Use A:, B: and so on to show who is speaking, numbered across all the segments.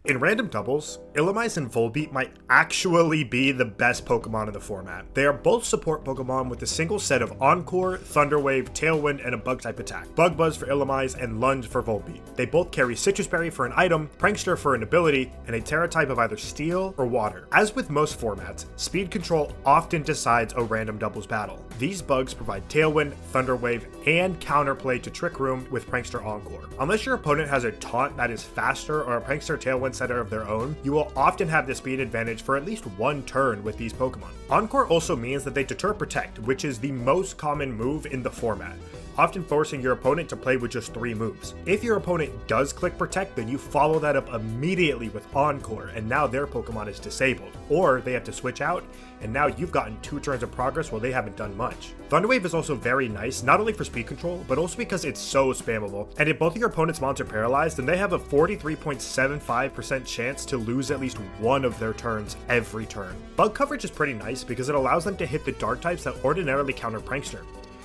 A: In random doubles, Illumise and Volbeat might actually be the best Pokemon in the format. They are both support Pokemon with a single set of Encore, Thunder Wave, Tailwind, and a Bug-type attack. Bug Buzz for Illumise and Lunge for Volbeat. They both carry Citrus Berry for an item, Prankster for an ability, and a Terra type of either Steel or Water. As with most formats, Speed Control often decides a random doubles battle. These bugs provide Tailwind, Thunder Wave, and counterplay to Trick Room with Prankster Encore. Unless your opponent has a taunt that is faster or a Prankster Tailwind setter of their own, you will often have the speed advantage for at least one turn with these Pokemon. Encore also means that they deter Protect, which is the most common move in the format, often forcing your opponent to play with just 3 moves. If your opponent does click Protect, then you follow that up immediately with Encore, and now their Pokemon is disabled. Or they have to switch out, and now you've gotten 2 turns of progress while they haven't done much. Thunder Wave is also very nice, not only for speed control, but also because it's so spammable, and if both of your opponent's mons are paralyzed, then they have a 43.75% chance to lose at least one of their turns every turn. Bug coverage is pretty nice because it allows them to hit the dark types that ordinarily counter Prankster.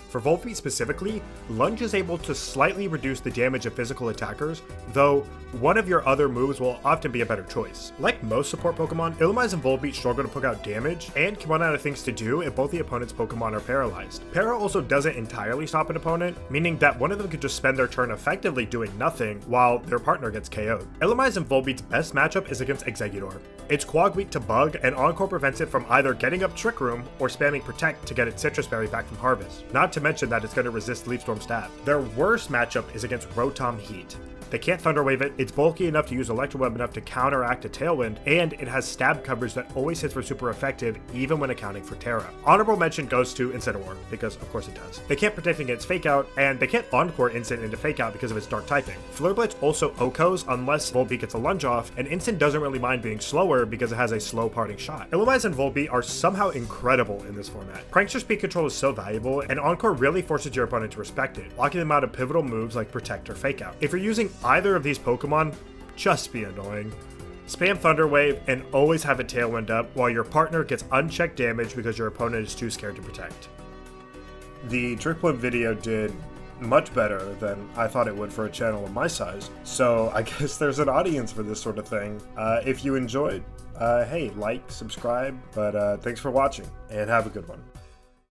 A: For Volbeat specifically, Lunge is able to slightly reduce the damage of physical attackers, though one of your other moves will often be a better choice. Like most support Pokemon, Illumise and Volbeat struggle to poke out damage, and can run out of things to do if both the opponent's Pokemon are paralyzed. Para also doesn't entirely stop an opponent, meaning that one of them could just spend their turn effectively doing nothing while their partner gets KO'd. Illumise and Volbeat's best matchup is against Exeggutor. It's Quag weak to Bug, and Encore prevents it from either getting up Trick Room or spamming Protect to get its Citrus Berry back from Harvest. Not to mention that it's going to resist Leaf Storm stab. Their worst matchup is against Rotom Heat. They can't Thunder Wave it, it's bulky enough to use Electro Web enough to counteract a Tailwind, and it has stab coverage that always hits for super effective even when accounting for Terra. Honorable mention goes to Incineroar, because of course it does. They can't protect against Fake Out, and they can't Encore Instant into Fake Out because of its dark typing. Flare Blitz also OHKOs unless Volbeat gets a lunge off, and Instant doesn't really mind being slower because it has a slow parting shot. Illumise and Volbeat are somehow incredible in this format. Prankster speed control is so valuable, and Encore really forces your opponent to respect it, locking them out of pivotal moves like Protect or Fake Out. If you're using either of these Pokemon, just be annoying. Spam Thunder Wave and always have a Tailwind up while your partner gets unchecked damage because your opponent is too scared to protect. The Trick Room video did much better than I thought it would for a channel of my size, so I guess there's an audience for this sort of thing. If you enjoyed, hey, like, subscribe, but thanks for watching, and have a good one.